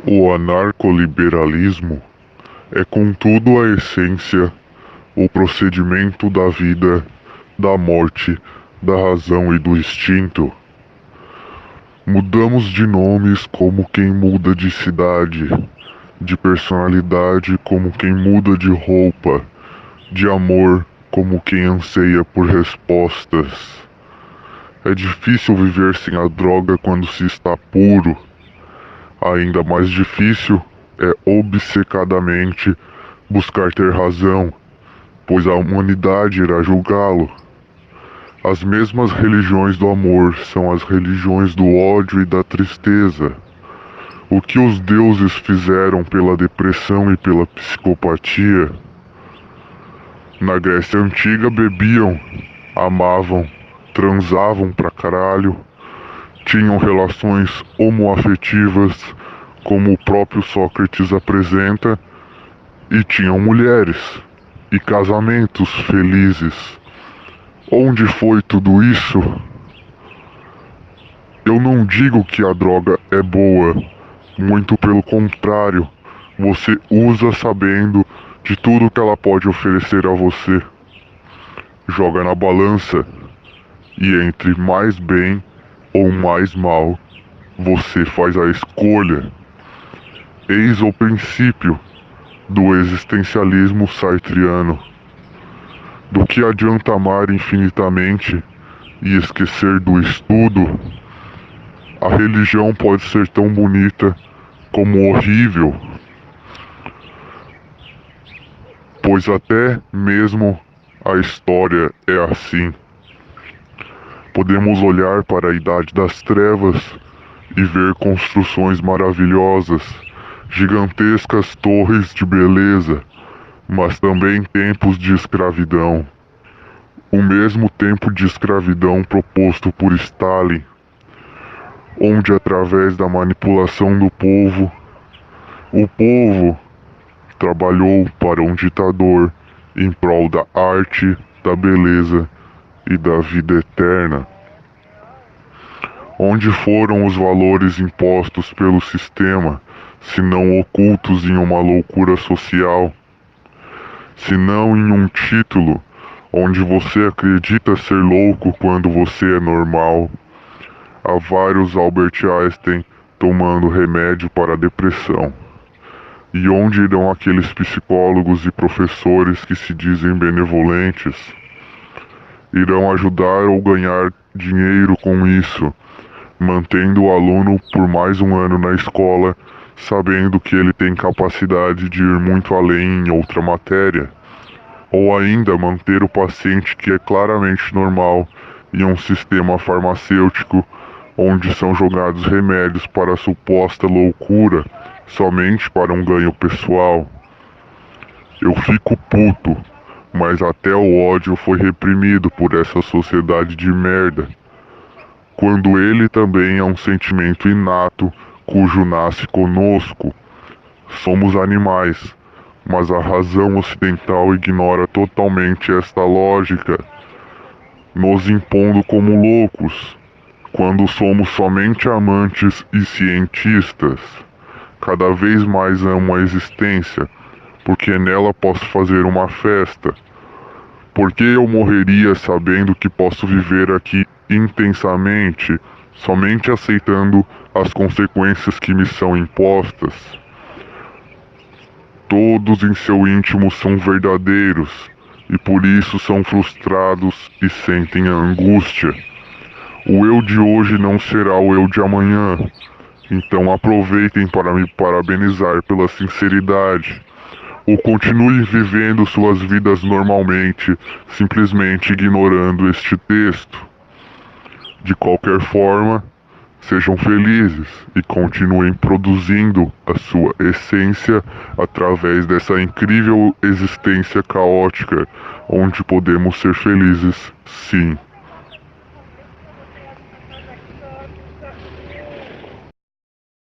O anarcoliberalismo é, contudo, a essência, o procedimento da vida, da morte, da razão e do instinto. Mudamos de nomes como quem muda de cidade, de personalidade como quem muda de roupa, de amor como quem anseia por respostas. É difícil viver sem a droga quando se está puro. Ainda mais difícil é obcecadamente buscar ter razão, pois a humanidade irá julgá-lo. As mesmas religiões do amor são as religiões do ódio e da tristeza. O que os deuses fizeram pela depressão e pela psicopatia? Na Grécia Antiga bebiam, amavam, transavam pra caralho, tinham relações homoafetivas, como o próprio Sócrates apresenta, e tinham mulheres e casamentos felizes. Onde foi tudo isso? Eu não digo que a droga é boa, muito pelo contrário, você usa sabendo de tudo que ela pode oferecer a você. Joga na balança e entre mais bem ou mais mal, você faz a escolha. Eis o princípio do existencialismo sartreano. Do que adianta amar infinitamente e esquecer do estudo? A religião pode ser tão bonita como horrível, pois até mesmo a história é assim. Podemos olhar para a Idade das Trevas e ver construções maravilhosas, gigantescas torres de beleza, mas também tempos de escravidão. O mesmo tempo de escravidão proposto por Stalin, onde através da manipulação do povo, o povo trabalhou para um ditador em prol da arte, da beleza e da vida eterna. Onde foram os valores impostos pelo sistema, se não ocultos em uma loucura social? Se não em um título, onde você acredita ser louco quando você é normal? Há vários Albert Einstein tomando remédio para a depressão. E onde irão aqueles psicólogos e professores que se dizem benevolentes? Irão ajudar ou ganhar dinheiro com isso, mantendo o aluno por mais um ano na escola, sabendo que ele tem capacidade de ir muito além em outra matéria? Ou ainda manter o paciente que é claramente normal em um sistema farmacêutico onde são jogados remédios para suposta loucura, somente para um ganho pessoal? Eu fico puto, mas até o ódio foi reprimido por essa sociedade de merda, quando ele também é um sentimento inato cujo nasce conosco. Somos animais, mas a razão ocidental ignora totalmente esta lógica, nos impondo como loucos, quando somos somente amantes e cientistas. Cada vez mais amo a existência, porque nela posso fazer uma festa. Porque eu morreria sabendo que posso viver aqui intensamente, somente aceitando as consequências que me são impostas? Todos em seu íntimo são verdadeiros, e por isso são frustrados e sentem a angústia. O eu de hoje não será o eu de amanhã, então aproveitem para me parabenizar pela sinceridade, ou continuem vivendo suas vidas normalmente, simplesmente ignorando este texto. De qualquer forma, sejam felizes e continuem produzindo a sua essência através dessa incrível existência caótica, onde podemos ser felizes, sim.